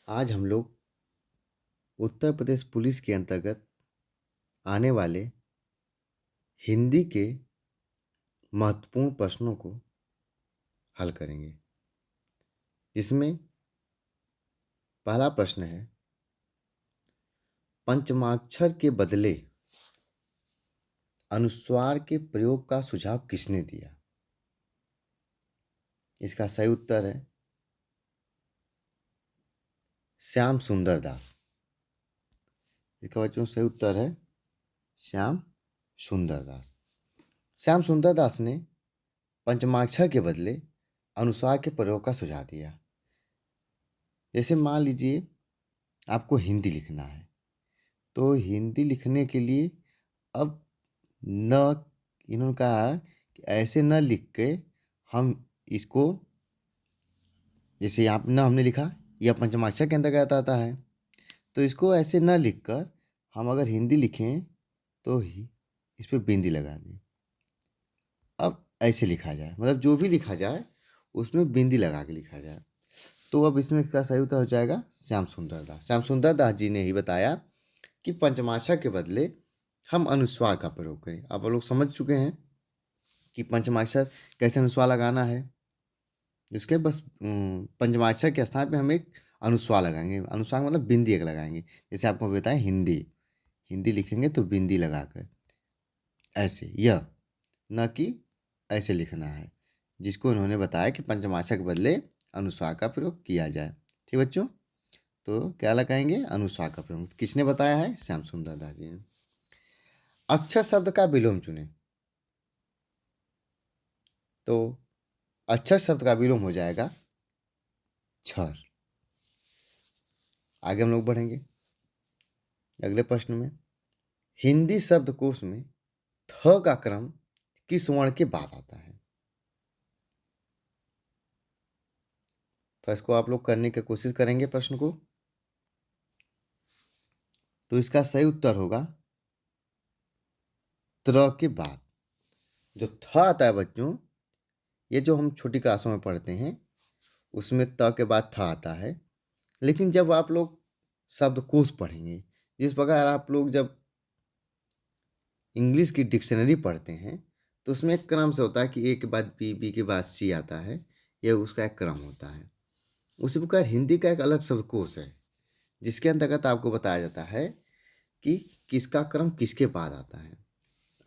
आज हम लोग उत्तर प्रदेश पुलिस के अंतर्गत आने वाले हिंदी के महत्वपूर्ण प्रश्नों को हल करेंगे। जिसमें पहला प्रश्न है, पंचमाक्षर के बदले अनुस्वार के प्रयोग का सुझाव किसने दिया? इसका सही उत्तर है श्याम सुंदर दास। इसका बच्चों सही उत्तर है श्याम सुंदर दास। श्याम सुंदर दास ने पंचमाक्षर के बदले अनुस्वार के प्रयोग का सुझाव दिया। जैसे मान लीजिए आपको हिंदी लिखना है, तो हिंदी लिखने के लिए अब न इन्होंने कहा कि ऐसे न लिख के हम इसको, जैसे यहाँ न हमने लिखा, यह पंचमाक्षर के अंतर्गत आता है, तो इसको ऐसे न लिखकर हम अगर हिंदी लिखें तो इस पर बिंदी लगा दें। अब ऐसे लिखा जाए, मतलब जो भी लिखा जाए उसमें बिंदी लगा के लिखा जाए। तो अब इसमें क्या सही उत्तर हो जाएगा श्याम सुंदर दास। श्याम सुंदर दास जी ने ही बताया कि पंचमाक्षर के बदले हम अनुस्वार का प्रयोग करें। अब लोग समझ चुके हैं कि पंचमाक्षर कैसे अनुस्वार लगाना है। इसके बस पंचमाक्षर के स्थान पे हम एक अनुस्वार लगाएंगे। अनुस्वार मतलब बिंदी एक लगाएंगे। जैसे आपको बताएं हिंदी लिखेंगे तो बिंदी लगाकर ऐसे, यह न कि ऐसे लिखना है, जिसको इन्होंने बताया कि पंचमाक्षर के बदले अनुस्वार का प्रयोग किया जाए। ठीक बच्चों, तो क्या लगाएंगे? अनुस्वार का प्रयोग। किसने बताया है? श्याम सुंदर दास जी ने। अक्षर शब्द का विलोम चुने, तो अक्षर शब्द का विलोम हो जाएगा क्षर। आगे हम लोग बढ़ेंगे अगले प्रश्न में। हिंदी शब्दकोश में थ का क्रम किस वर्ण के बाद आता है? तो इसको आप लोग करने की कोशिश करेंगे प्रश्न को। तो इसका सही उत्तर होगा त्र के बाद। जो थ आता है बच्चों, ये जो हम छोटी क्लासों में पढ़ते हैं उसमें त के बाद थ आता है। लेकिन जब आप लोग शब्दकोश पढ़ेंगे, जिस प्रकार आप लोग जब इंग्लिश की डिक्शनरी पढ़ते हैं, तो उसमें एक क्रम से होता है कि ए के बाद बी के बाद सी आता है। यह उसका एक क्रम होता है। उसी प्रकार हिंदी का एक अलग शब्दकोश है, जिसके अंतर्गत आपको बताया जाता है कि किसका क्रम किसके बाद आता है।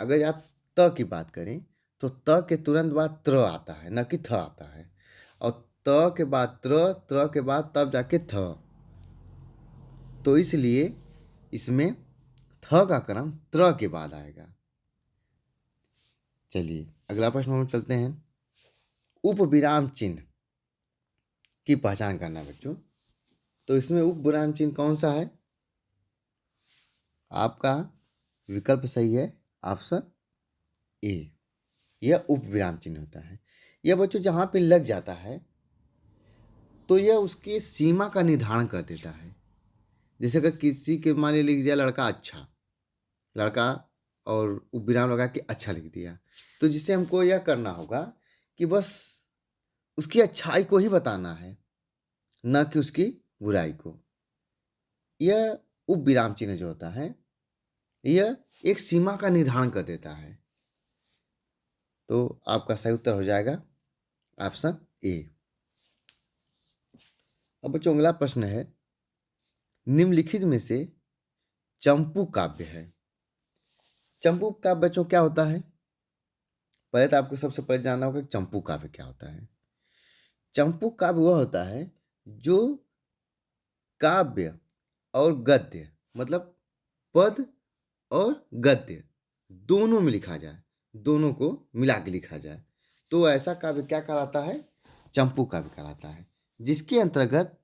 अगर आप त की बात करें तो त के तुरंत बाद त्र आता है, न कि थ आता है। और त के बाद त्र के बाद तब जाके थ। तो इसलिए इसमें थ का क्रम त्र के बाद आएगा। चलिए अगला प्रश्न हम चलते हैं। उप विराम चिन्ह की पहचान करना बच्चों। तो इसमें उप विराम चिन्ह कौन सा है? आपका विकल्प सही है ऑप्शन ए। यह उप विराम चिन्ह होता है। यह बच्चों जहां पे लग जाता है तो यह उसकी सीमा का निर्धारण कर देता है। जैसे अगर किसी के मान लिख दिया लड़का अच्छा, लड़का और उप विराम लगा के अच्छा लिख दिया, तो जिससे हमको यह करना होगा कि बस उसकी अच्छाई को ही बताना है, न कि उसकी बुराई को। यह उप विराम चिन्ह जो होता है, यह एक सीमा का निर्धारण कर देता है। तो आपका सही उत्तर हो जाएगा ऑप्शन ए। अब बच्चों अगला प्रश्न है, निम्नलिखित में से चंपू काव्य है। चंपू काव्य बच्चों क्या होता है? पहले तो आपको सबसे पहले जानना होगा कि चंपू काव्य क्या होता है। चंपू काव्य वह होता है जो काव्य और गद्य, मतलब पद और गद्य दोनों में लिखा जाए, दोनों को मिला के लिखा जाए, तो ऐसा काव्य क्या कहलाता है? चंपू काव्य कहलाता है। जिसके अंतर्गत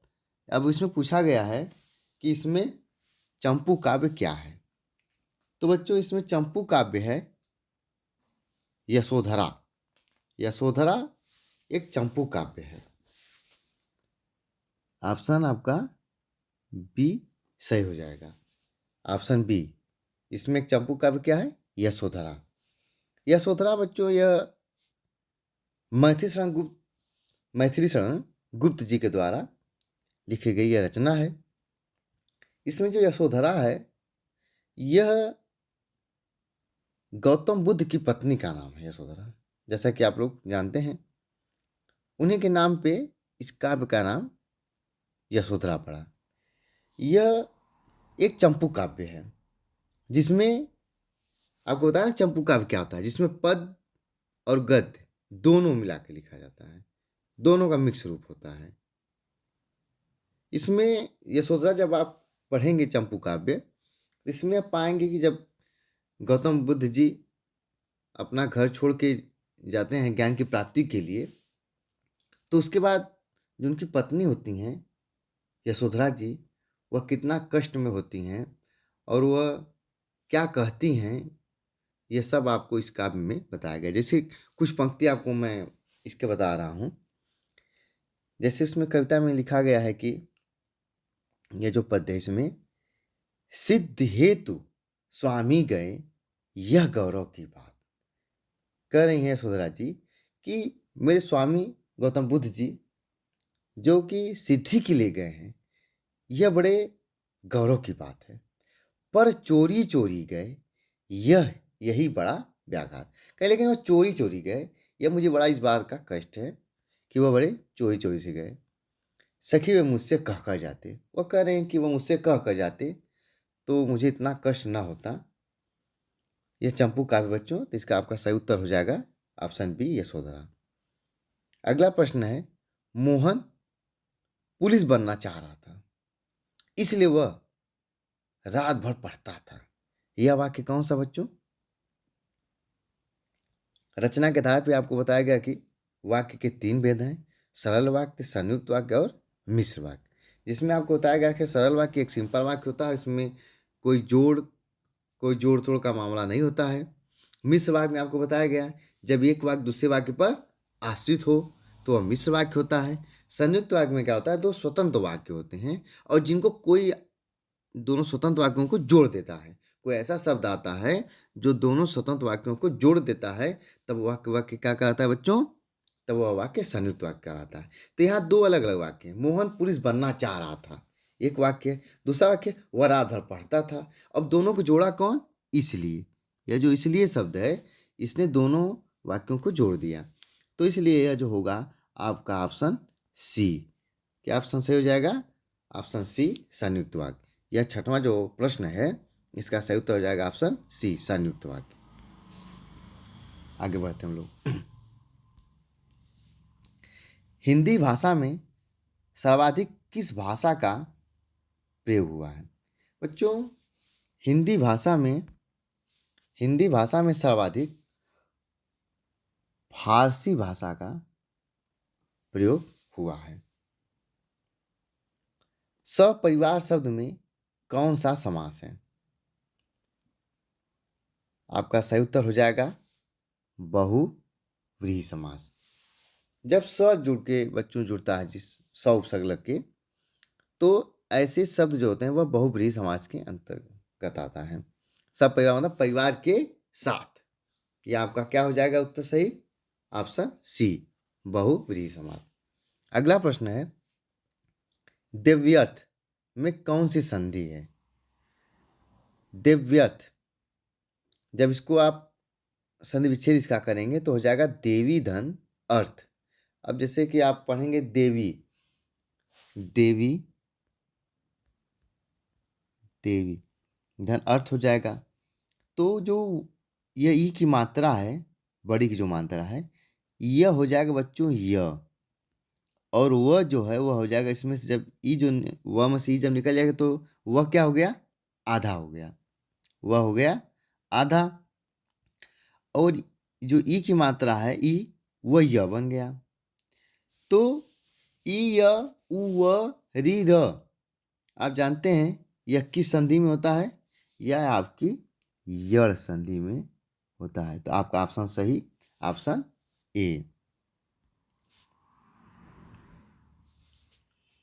अब इसमें पूछा गया है कि इसमें चंपू काव्य क्या है। तो बच्चों इसमें चंपू काव्य है यशोधरा। यशोधरा एक चंपू काव्य है। ऑप्शन आपका बी सही हो जाएगा। ऑप्शन बी, इसमें एक चंपू काव्य क्या है? यशोधरा। यशोधरा बच्चों यह मैथिली शरण गुप्त जी के द्वारा लिखी गई यह रचना है। इसमें जो यशोधरा है यह गौतम बुद्ध की पत्नी का नाम है यशोधरा, जैसा कि आप लोग जानते हैं। उन्हीं के नाम पे इस काव्य का नाम यशोधरा पड़ा। यह एक चंपू काव्य है जिसमें आपको बताया ना चंपू काव्य क्या होता है, जिसमें पद और गद्य दोनों मिला के लिखा जाता है, दोनों का मिक्स रूप होता है। इसमें यशोधरा जब आप पढ़ेंगे चंपू काव्य, इसमें आप पाएंगे कि जब गौतम बुद्ध जी अपना घर छोड़ के जाते हैं ज्ञान की प्राप्ति के लिए, तो उसके बाद जो उनकी पत्नी होती हैं यशोधरा जी, वह कितना कष्ट में होती हैं और वह क्या कहती हैं, ये सब आपको इस काव्य में बताया गया। जैसे कुछ पंक्ति आपको मैं इसके बता रहा हूँ। जैसे उसमें कविता में लिखा गया है कि ये जो पद है इसमें, सिद्ध हेतु स्वामी गए यह गौरव की बात। कह रही हैं यशोधरा जी कि मेरे स्वामी गौतम बुद्ध जी जो कि सिद्धि के लिए गए हैं, यह बड़े गौरव की बात है। पर चोरी चोरी गए यही बड़ा व्याघात। कहे लेकिन वह चोरी चोरी गए, यह मुझे बड़ा इस बात का कष्ट है कि वह बड़े चोरी चोरी से गए। सखी वे मुझसे कह कर जाते, वह कह रहे हैं कि वह मुझसे कह कर जाते तो मुझे इतना कष्ट ना होता। यह चंपू काव्य बच्चों, तो इसका आपका सही उत्तर हो जाएगा ऑप्शन बी यशोधरा। अगला प्रश्न है, मोहन पुलिस बनना चाह रहा था इसलिए वह रात भर पढ़ता था। यह वाक्य कौन सा बच्चों? रचना के आधार पे आपको बताया गया कि वाक्य के 3 भेद हैं, सरल वाक्य, संयुक्त वाक्य और मिश्र वाक्य। जिसमें आपको बताया गया कि सरल वाक्य एक सिंपल वाक्य होता है, इसमें कोई जोड़ तोड़ का मामला नहीं होता है। मिश्र वाक्य में आपको बताया गया जब एक वाक्य दूसरे वाक्य पर आश्रित हो तो वह मिश्र वाक्य होता है। संयुक्त वाक्य में क्या होता है, 2 स्वतंत्र वाक्य होते हैं और जिनको कोई दोनों स्वतंत्र वाक्यों को जोड़ देता है। कोई ऐसा शब्द आता है जो दोनों स्वतंत्र वाक्यों को जोड़ देता है, तब वाक्य क्या कहलाता है बच्चों? तब वह वाक्य संयुक्त वाक्य कहलाता है। तो यहाँ 2 अलग अलग वाक्य हैं। मोहन पुलिस बनना चाह रहा था एक वाक्य, दूसरा वाक्य वह रात भर पढ़ता था। अब दोनों को जोड़ा कौन? इसलिए। यह जो इसलिए शब्द है इसने दोनों वाक्यों को जोड़ दिया, तो इसलिए यह जो होगा आपका ऑप्शन सी। क्या ऑप्शन सही हो जाएगा? ऑप्शन सी संयुक्त वाक्य। यह 6वां जो प्रश्न है इसका सही उत्तर हो जाएगा ऑप्शन सी संयुक्त वाक्य। आगे बढ़ते हैं हम लोग। हिंदी भाषा में सर्वाधिक किस भाषा का प्रयोग हुआ है? बच्चों हिंदी भाषा में सर्वाधिक फारसी भाषा का प्रयोग हुआ है। सपरिवार शब्द में कौन सा समास है? आपका सही उत्तर हो जाएगा बहुव्रीहि समास। जब स जुड़ के बच्चों जुड़ता है जिस स उपसर्ग लग के, तो ऐसे शब्द जो होते हैं वह बहुव्रीहि समास के अंतर्गत आता है। सब परिवार मतलब परिवार के साथ। यह आपका क्या हो जाएगा उत्तर सही? ऑप्शन सी बहुव्रीहि समास। अगला प्रश्न है, दिव्यर्थ में कौन सी संधि है? दिव्यर्थ जब इसको आप संधि विच्छेद इसका करेंगे तो हो जाएगा देवी धन अर्थ। अब जैसे कि आप पढ़ेंगे देवी धन अर्थ हो जाएगा, तो जो यह ई की मात्रा है, बड़ी की जो मात्रा है, यह हो जाएगा बच्चों य, और वह जो है वह हो जाएगा इसमें से जब ई जो वह में से ई जब निकल जाएगा तो वह क्या हो गया? आधा हो गया, वह हो गया आधा। और जो ई की मात्रा है ई, वह य बन गया। तो ई य उ व री र आप जानते हैं यह किस संधि में होता है? यह आपकी यड़ संधि में होता है। तो आपका ऑप्शन सही ऑप्शन ए।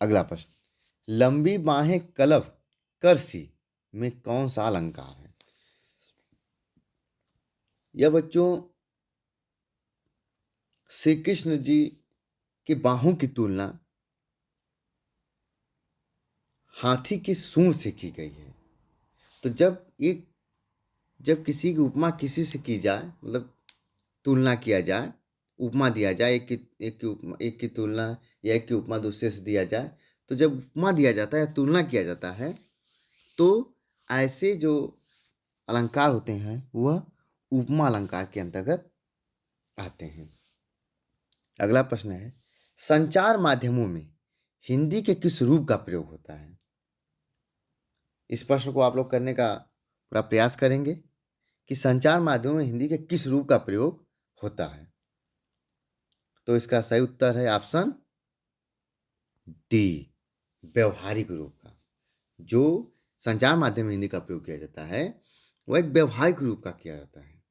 अगला प्रश्न, लंबी बाहें कलभ करसी में कौन सा अलंकार है? यह बच्चों श्री कृष्ण जी की बाहों की तुलना हाथी की सूंड से की गई है। तो जब किसी की उपमा किसी से की जाए, मतलब तुलना किया जाए, उपमा दिया जाए, एक की तुलना या एक की उपमा दूसरे से दिया जाए, तो जब उपमा दिया जाता है या तुलना किया जाता है तो ऐसे जो अलंकार होते हैं वह उपमा अलंकार के अंतर्गत आते हैं। अगला प्रश्न है, संचार माध्यमों में हिंदी के किस रूप का प्रयोग होता है? इस प्रश्न को आप लोग करने का पूरा प्रयास करेंगे कि संचार माध्यमों में हिंदी के किस रूप का प्रयोग होता है। तो इसका सही उत्तर है ऑप्शन डी, व्यवहारिक रूप का। जो संचार माध्यम में हिंदी का प्रयोग किया जाता है वह एक व्यवहारिक रूप का किया जाता है।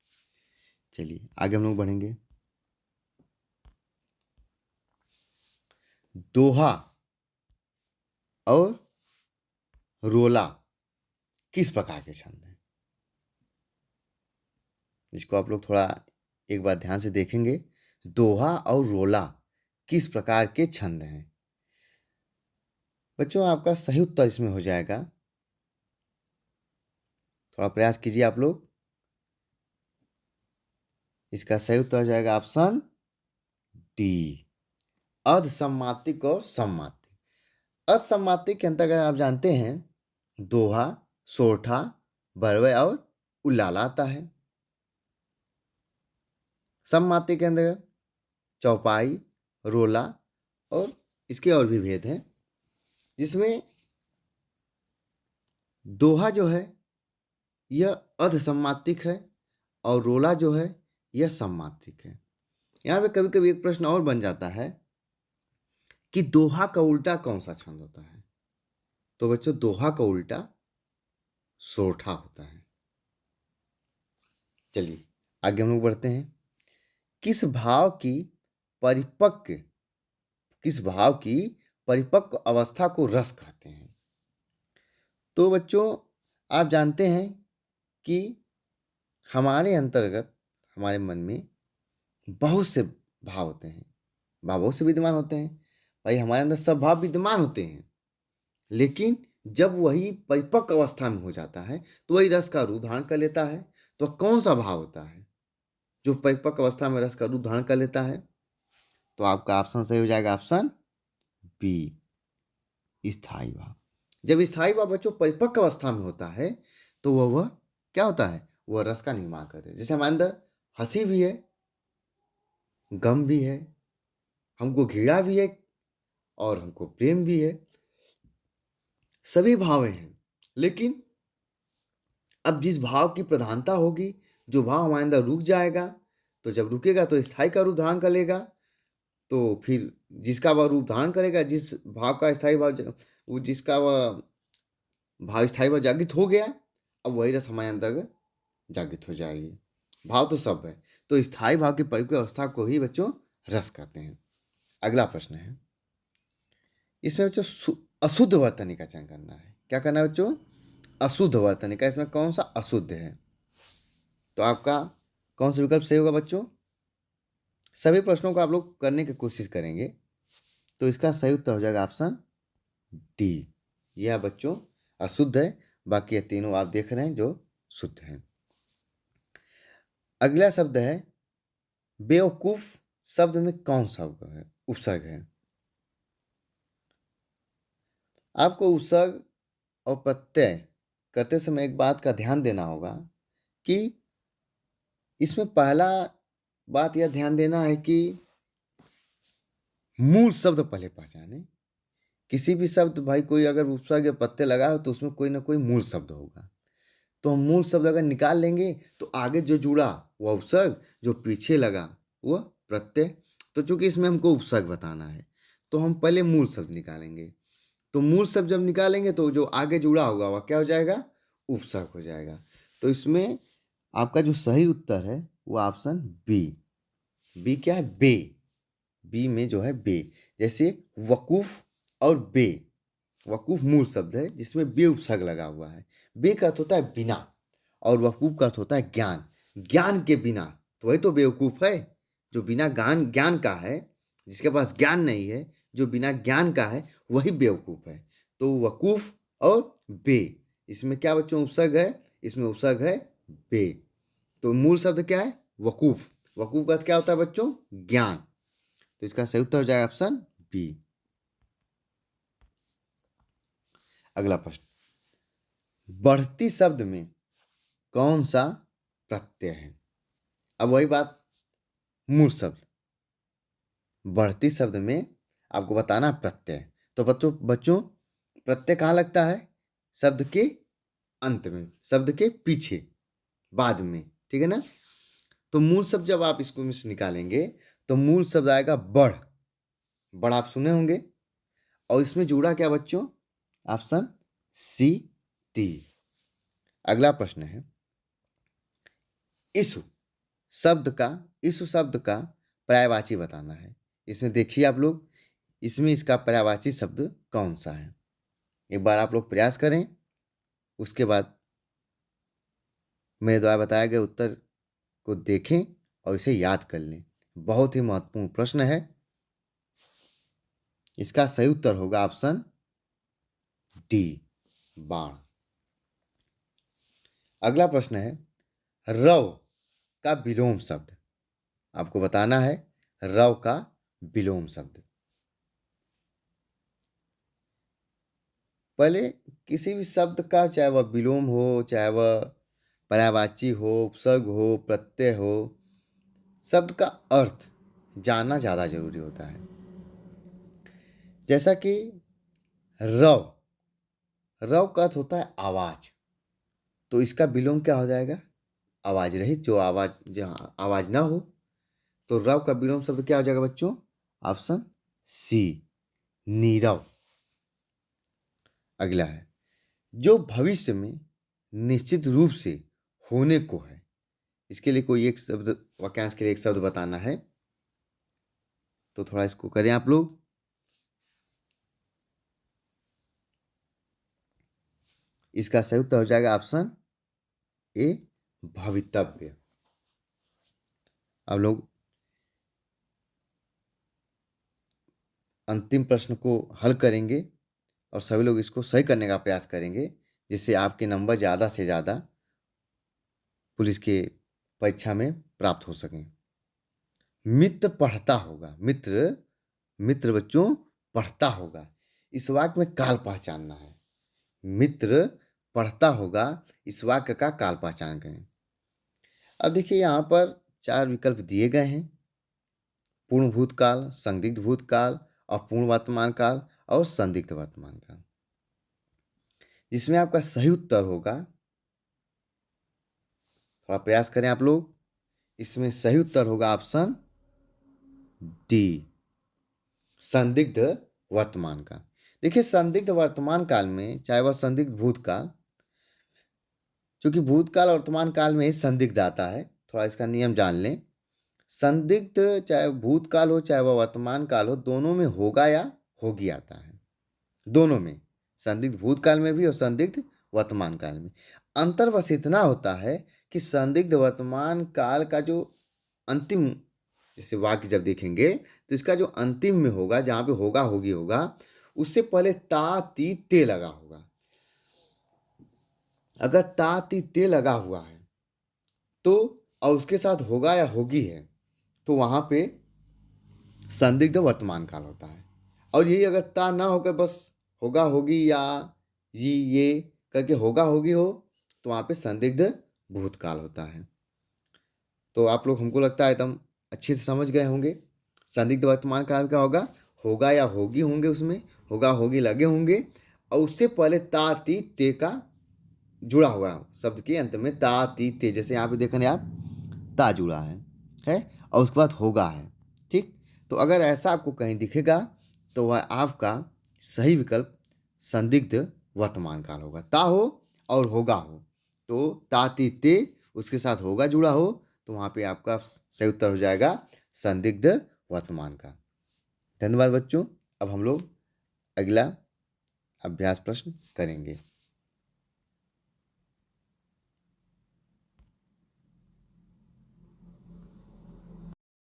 चलिए आगे हम लोग बढ़ेंगे। दोहा और रोला किस प्रकार के छंद हैं? इसको आप लोग थोड़ा एक बार ध्यान से देखेंगे। दोहा और रोला किस प्रकार के छंद हैं? बच्चों आपका सही उत्तर इसमें हो जाएगा, थोड़ा प्रयास कीजिए आप लोग। इसका सही उत्तर हो जाएगा ऑप्शन डी, अर्धसम्मातिक और सम्मातिक। अर्धसम्मातिक के अंतर्गत आप जानते हैं दोहा, सोरठा, बरवे और उल्लाला आता है। सम्मातिक के अंतर्गत चौपाई, रोला और इसके और भी भेद हैं, जिसमें दोहा जो है यह अर्धसम्मातिक है और रोला जो है यह सम्मातिक है। यहाँ पे कभी कभी एक प्रश्न और बन जाता है कि दोहा का उल्टा कौन सा छंद होता है? तो बच्चों दोहा का उल्टा सोरठा होता है। चलिए आगे हम लोग बढ़ते हैं। किस भाव की परिपक्व अवस्था को रस कहते हैं? तो बच्चों आप जानते हैं कि हमारे अंतर्गत हमारे मन में बहुत से भाव होते हैं, भाव बहुत से विद्यमान होते हैं। भाई हमारे अंदर सब भाव विद्यमान होते हैं, लेकिन जब वही परिपक्व अवस्था में हो जाता है तो वही रस का रूप धारण कर लेता है। तो कौन सा भाव होता है जो परिपक्व अवस्था में रस का रूप धारण कर लेता है? तो आपका ऑप्शन सही हो जाएगा ऑप्शन बी, स्थायी भाव। जब स्थायी भाव बच्चों परिपक्व अवस्था में होता है तो वह क्या होता है? वह रस का निर्माण करते हैं। जैसे हमारे अंदर हंसी भी है, गम भी है, हमको घृणा भी है और हमको प्रेम भी है, सभी भाव हैं। लेकिन अब जिस भाव की प्रधानता होगी, जो भाव हमारे अंदर रुक जाएगा, तो जब रुकेगा तो स्थायी का रूप धारण कर लेगा। तो फिर जिसका वह रूप धारण करेगा, जिस भाव का स्थायी भाव वो जिसका वह भाव स्थायी भाव जागृत हो गया, अब वही रस हमारे अंदर जागृत हो जाएगी। भाव तो सब है, तो स्थायी भाव की परिपक्व अवस्था को ही बच्चों रस कहते हैं। अगला प्रश्न है, इसमें बच्चों अशुद्ध वर्तनी का चयन करना है। क्या करना है बच्चों? अशुद्ध वर्तनी का। इसमें कौन सा अशुद्ध है? तो आपका कौन सा विकल्प सही होगा बच्चों? सभी प्रश्नों को आप लोग करने की कोशिश करेंगे, तो इसका सही उत्तर हो जाएगा ऑप्शन डी। यह बच्चों अशुद्ध है, बाकी ये तीनों आप देख रहे हैं जो शुद्ध हैं। अगला शब्द है बेवकूफ। शब्द में कौन सा उपसर्ग है? आपको उपसर्ग और प्रत्यय करते समय एक बात का ध्यान देना होगा कि इसमें पहला बात यह ध्यान देना है कि मूल शब्द पहले पहचाने। किसी भी शब्द, भाई कोई अगर उपसर्ग या प्रत्यय लगा हो तो उसमें कोई ना कोई मूल शब्द होगा। तो हम मूल शब्द अगर निकाल लेंगे तो आगे जो जुड़ा वह उपसर्ग, जो पीछे लगा वह प्रत्यय। तो चूंकि इसमें हमको उपसर्ग बताना है तो हम पहले मूल शब्द निकालेंगे। तो मूल शब्द जब निकालेंगे तो जो आगे जुड़ा होगा वह क्या हो जाएगा? उपसर्ग हो जाएगा। तो इसमें आपका जो सही उत्तर है वो ऑप्शन बी। बी क्या है? बे। बी में जो है बे, जैसे वकूफ और बे। वकूफ मूल शब्द है जिसमें बे उपसर्ग लगा हुआ है। बे का अर्थ होता है बिना और वकूफ का अर्थ होता है ज्ञान। ज्ञान के बिना, तो वही तो बेवकूफ है। जो बिना ज्ञान का है, जिसके पास ज्ञान नहीं है, जो बिना ज्ञान का है वही बेवकूफ है। तो वकूफ और बे, इसमें क्या बच्चों उपसर्ग है? इसमें उपसर्ग है बे। तो मूल शब्द क्या है? वकूफ। वकूफ का अर्थ क्या होता है बच्चों? ज्ञान। तो इसका सही उत्तर हो जाएगा ऑप्शन बी। अगला प्रश्न, बढ़ती शब्द में कौन सा प्रत्यय है? अब वही बात, मूल शब्द, बढ़ती शब्द में आपको बताना प्रत्यय। तो बच्चों प्रत्यय कहाँ लगता है? शब्द के अंत में, शब्द के पीछे, बाद में, ठीक है ना? तो मूल शब्द जब आप इसको में से निकालेंगे तो मूल शब्द आएगा बढ़। बढ़ आप सुने होंगे। और इसमें जुड़ा क्या बच्चों? ऑप्शन सी, ती। अगला प्रश्न है, इस शब्द का पर्यायवाची बताना है। इसमें देखिए आप लोग, इसमें इसका पर्यायवाची शब्द कौन सा है? एक बार आप लोग प्रयास करें, उसके बाद मेरे द्वारा बताए गए उत्तर को देखें और इसे याद कर लें। बहुत ही महत्वपूर्ण प्रश्न है। इसका सही उत्तर होगा ऑप्शन डी, बाण। अगला प्रश्न है, रव का विलोम शब्द। आपको बताना है रव का विलोम शब्द। पहले किसी भी शब्द का, चाहे वह विलोम हो, चाहे वह पर्यायवाची हो, उपसर्ग हो, प्रत्यय हो, शब्द का अर्थ जानना ज़्यादा जरूरी होता है। जैसा कि रव, रव का अर्थ होता है आवाज। तो इसका विलोम क्या हो जाएगा? आवाज रहित, जो आवाज, जहाँ आवाज ना हो। तो रव का विलोम शब्द क्या हो जाएगा बच्चों? Option C, Nirav. अगला है, जो भविष्य में निश्चित रूप से होने को है। इसके लिए कोई एक शब्द, वाक्यांश के लिए एक शब्द बताना है। तो थोड़ा इसको करें आप लोग। इसका सही उत्तर हो जाएगा ऑप्शन ए, भवितव्य। अब लोग अंतिम प्रश्न को हल करेंगे और सभी लोग इसको सही करने का प्रयास करेंगे, जिससे आपके नंबर ज़्यादा से ज़्यादा पुलिस के परीक्षा में प्राप्त हो सकें। मित्र पढ़ता होगा, मित्र, मित्र बच्चों पढ़ता होगा। इस वाक्य में काल पहचानना है। मित्र पढ़ता होगा, इस वाक्य का काल पहचान करें। अब देखिए यहाँ पर 4 विकल्प दिए गए हैं, पूर्ण भूतकाल, संदिग्ध भूतकाल, अपूर्ण वर्तमान काल और संदिग्ध वर्तमान काल। जिसमें आपका सही उत्तर होगा, थोड़ा प्रयास करें आप लोग, इसमें सही उत्तर होगा ऑप्शन डी, संदिग्ध वर्तमान काल। देखिए संदिग्ध वर्तमान काल में, चाहे वह संदिग्ध भूतकाल, क्योंकि भूतकाल और वर्तमान काल में ही संदिग्ध आता है, थोड़ा इसका नियम जान लें। संदिग्ध चाहे भूतकाल हो, चाहे वह वर्तमान काल हो, दोनों में होगा या होगी आता है। दोनों में, संदिग्ध भूतकाल में भी और संदिग्ध वर्तमान काल में। अंतर बस इतना होता है कि संदिग्ध वर्तमान काल का जो अंतिम, जैसे वाक्य जब देखेंगे तो इसका जो अंतिम में होगा, जहां पे होगा होगी होगा, उससे पहले ता ती ते लगा होगा। अगर ता ती ते लगा हुआ है तो, और उसके साथ होगा या होगी है, तो वहां पे संदिग्ध वर्तमान काल होता है। और यही अगर ता ना होकर बस होगा होगी या ये करके होगा होगी हो, तो वहां पे संदिग्ध भूतकाल होता है। तो आप लोग, हमको लगता है एकदम अच्छे से समझ गए होंगे। संदिग्ध वर्तमान काल क्या होगा? होगा या होगी होंगे, उसमें होगा होगी लगे होंगे, और उससे पहले ता ती ते का जुड़ा होगा शब्द के अंत में, ता ती ते, जैसे यहाँ पे देख रहे हैं आप, ता जुड़ा है और उसके बाद होगा है। ठीक, तो अगर ऐसा आपको कहीं दिखेगा तो वह आपका सही विकल्प संदिग्ध वर्तमान काल होगा। ता हो और होगा हो, तो ता ती ते, उसके साथ होगा जुड़ा हो, तो वहाँ पे आपका सही उत्तर हो जाएगा संदिग्ध वर्तमान काल। धन्यवाद बच्चों। अब हम लोग अगला अभ्यास प्रश्न करेंगे।